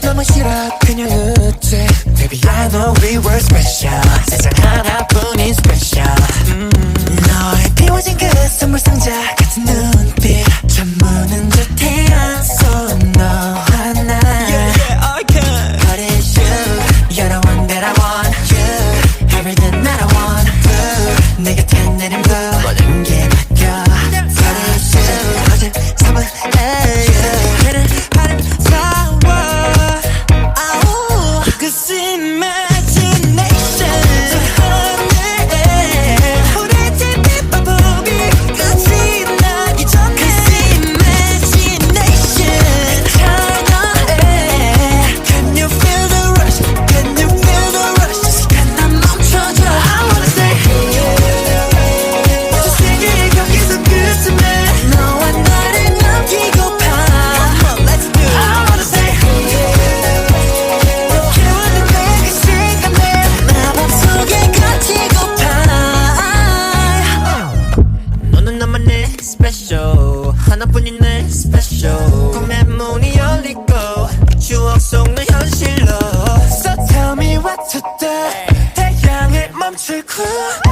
너무 싫어 그냥 웃지 Baby I know we were special 세상 하나뿐인 special 너의 비워진 그 선물 상자 같은 눈빛 전무는 듯해 안손 너 하나 I can But it's you You're the one that I want You Everything that I want Blue 내 곁에 내린 blue 모든 게 바뀌어 But it's you 어제 사본 you 걔는 아름다워 Cause imagination 저 하늘에 우리 TV 바보기 끝이 나기 전에 Cause imagination 찬양해 Can you feel the rush? Can you feel the rush? 시간 난 멈춰줘 I wanna say 저 세계의 경계선 끝쯤에 너와 나를 남기고파 Come on let's do it I wanna say 너는 나만의 special 하나뿐인 내 special 꿈의 문이 열리고 추억 속 내 현실로 So tell me what to do 태양을 멈출 cool